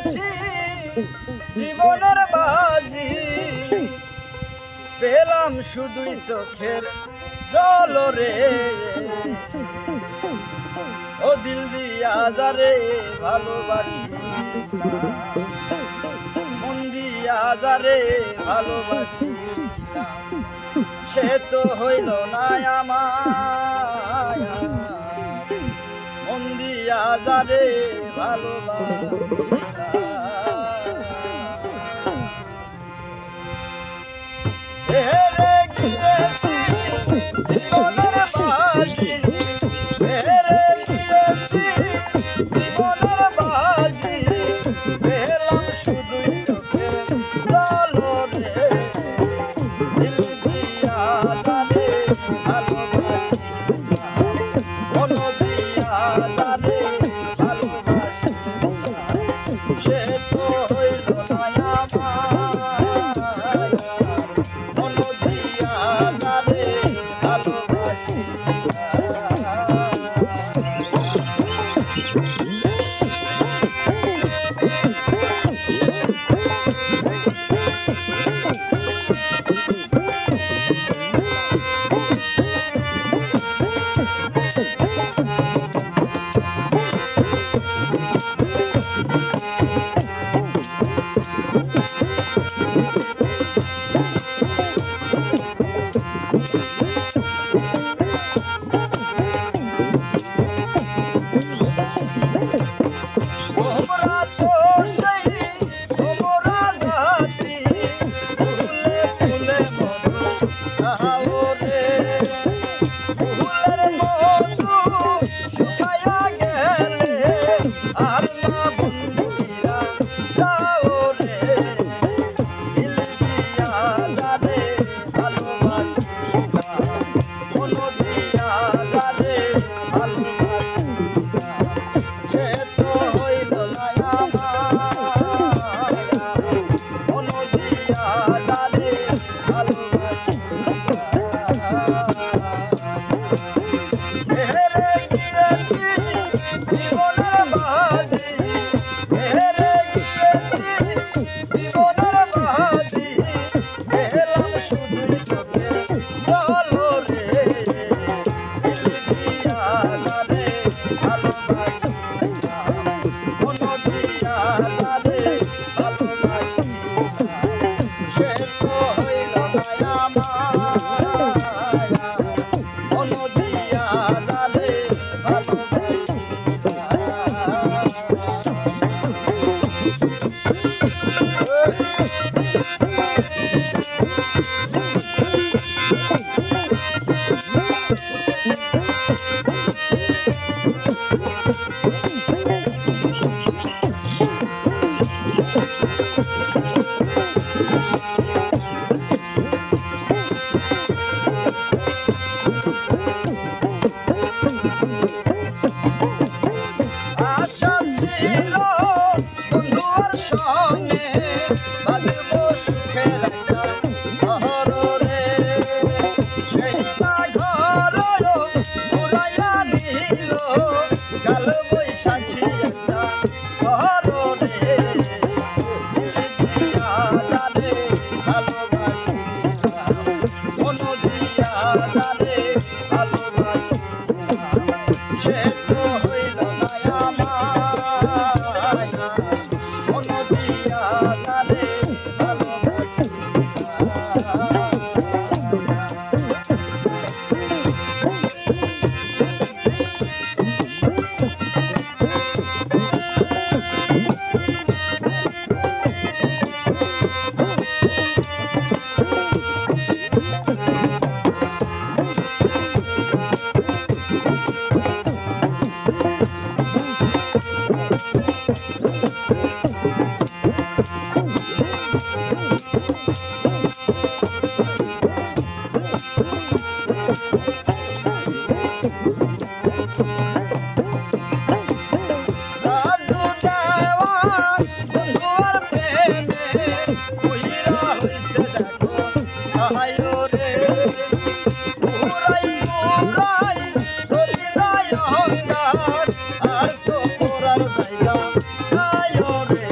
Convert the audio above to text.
গিয়েছি জীবনের বাজি, পেলাম শুধুই চোখের জল রে। ও দিল দিয়া যারে ভালোবাসি, মন দিয়া যারে ভালোবাসি, সে তো হইল না আমার। মন দিয়া যারে ভালোবাসি, হেরে গিয়েছি জীবনের বাজি, হেরে গিয়েছি জীবনের বাজি, পেলাম শুধুই চোখের জল রে। দিল দিয়া যারে ভালোবাসি, মন দিয়া যারে ভালোবাসি, সে তো হইল না আমার। মন দিয়া যারে ভালোবাসি, তোমরা তো সেই তোমরা জাতি, ফুলে ফুলে মধু খাও রে। ফুলের মধু শুকায়া গেলে আর না বন্ধুরা যাও রে। দিল দিয়া যারে ভালোবাসি, মন দিয়া যারে ভালোবাসি, সে তো হইল না আমার। মন দিয়া যারে ভালোবাসি, হেরে গিয়েছি জীবনের বাজি, হেরে গিয়েছি জীবনের বাজি, পেলাম শুধুই চোখের জল রে। দিল দিয়া যারে ভালোবাসি, মন দিয়া যারে ভালোবাসি, সে তো হইল না আমার। মন দিয়া যারে ভালোবাসি, আশা ছিল বন্ধুর সঙ্গে বাঁধব সুখের একটা ঘর রে। সেই না ঘর উড়াইয়া নিল কাল বৈশাখী একটা ঘর রে। দিল দিয়া যারে ভালোবাসি, মন দিয়া যারে ভালোবাসি, সে তো হইল না আমার। মন দিয়া যারে ভালোবাসি, রাজু দেওয়ান বন্ধুর প্রেমে উইরা হইছে দেখো সহায় রে। পুরাই পুরাই হৃদয় অঙ্গার, আর তো পোড়ার জায়গা নাই রে।